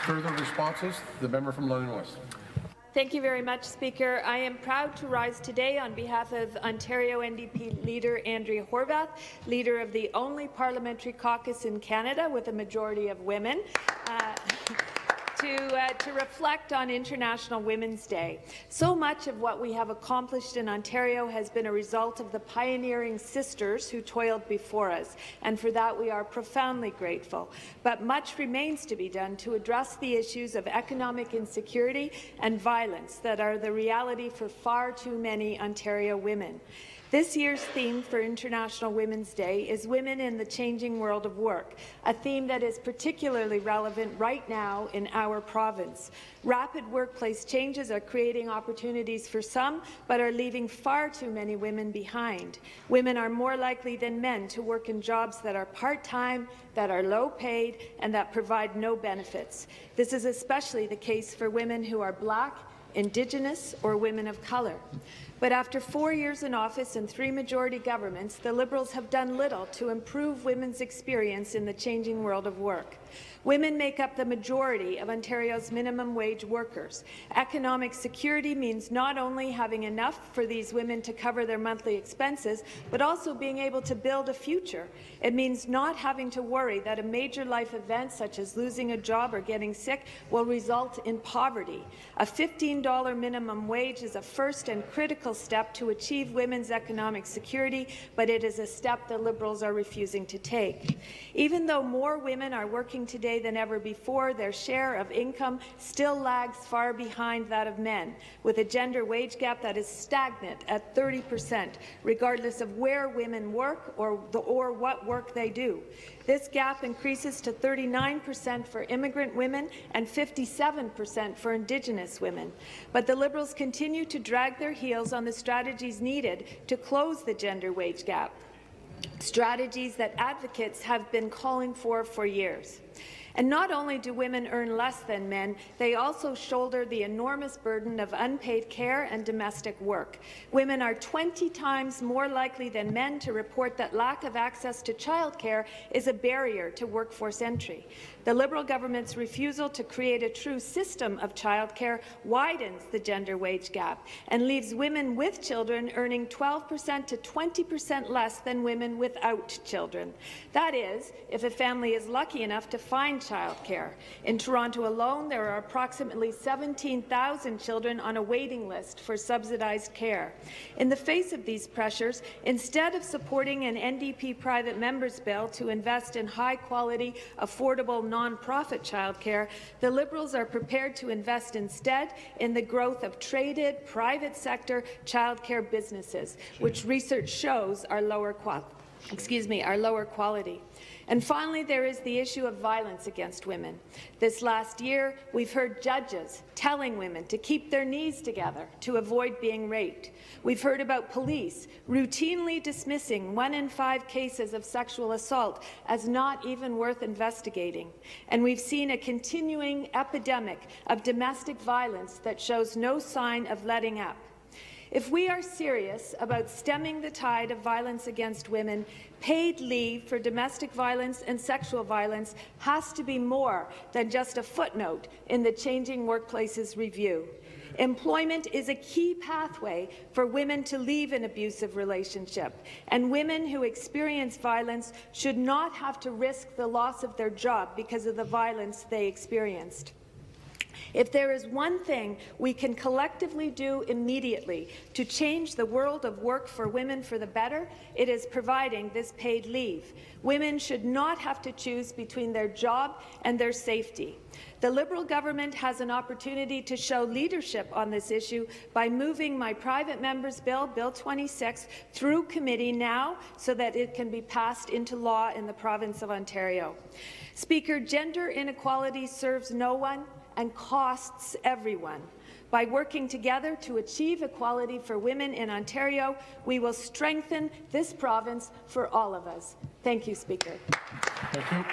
Further responses? The member from London West. Thank you very much, Speaker. I am proud to rise today on behalf of Ontario NDP leader Andrea Horwath, leader of the only parliamentary caucus in Canada with a majority of women, to reflect on International Women's Day. So much of what we have accomplished in Ontario has been a result of the pioneering sisters who toiled before us, and for that we are profoundly grateful. But much remains to be done to address the issues of economic insecurity and violence that are the reality for far too many Ontario women. This year's theme for International Women's Day is Women in the Changing World of Work, a theme that is particularly relevant right now in our province. Rapid workplace changes are creating opportunities for some, but are leaving far too many women behind. Women are more likely than men to work in jobs that are part-time, that are low-paid, and that provide no benefits. This is especially the case for women who are Black, Indigenous, or women of colour. But after 4 years in office and 3 majority governments, the Liberals have done little to improve women's experience in the changing world of work. Women make up the majority of Ontario's minimum wage workers. Economic security means not only having enough for these women to cover their monthly expenses, but also being able to build a future. It means not having to worry that a major life event, such as losing a job or getting sick, will result in poverty. A $15 minimum wage is a first and critical step to achieve women's economic security, but it is a step the Liberals are refusing to take. Even though more women are working today than ever before, their share of income still lags far behind that of men, with a gender wage gap that is stagnant at 30%, regardless of where women work or what work they do. This gap increases to 39% for immigrant women and 57% for Indigenous women. But the Liberals continue to drag their heels on the strategies needed to close the gender wage gap, strategies that advocates have been calling for years. And not only do women earn less than men, they also shoulder the enormous burden of unpaid care and domestic work. Women are 20 times more likely than men to report that lack of access to childcare is a barrier to workforce entry. The Liberal government's refusal to create a true system of childcare widens the gender wage gap and leaves women with children earning 12% to 20% less than women without children. That is, if a family is lucky enough to find childcare. In Toronto alone, there are approximately 17,000 children on a waiting list for subsidized care. In the face of these pressures, instead of supporting an NDP private member's bill to invest in high-quality, affordable, non-profit childcare, the Liberals are prepared to invest instead in the growth of traded, private sector childcare businesses, which research shows are lower quality. And finally, there is the issue of violence against women. This last year, we've heard judges telling women to keep their knees together to avoid being raped. We've heard about police routinely dismissing 1 in 5 cases of sexual assault as not even worth investigating. And we've seen a continuing epidemic of domestic violence that shows no sign of letting up. If we are serious about stemming the tide of violence against women, paid leave for domestic violence and sexual violence has to be more than just a footnote in the Changing Workplaces review. Employment is a key pathway for women to leave an abusive relationship, and women who experience violence should not have to risk the loss of their job because of the violence they experienced. If there is one thing we can collectively do immediately to change the world of work for women for the better, it is providing this paid leave. Women should not have to choose between their job and their safety. The Liberal government has an opportunity to show leadership on this issue by moving my private member's bill, Bill 26, through committee now so that it can be passed into law in the province of Ontario. Speaker, gender inequality serves no one and costs everyone. By working together to achieve equality for women in Ontario, we will strengthen this province for all of us. Thank you, Speaker. Thank you.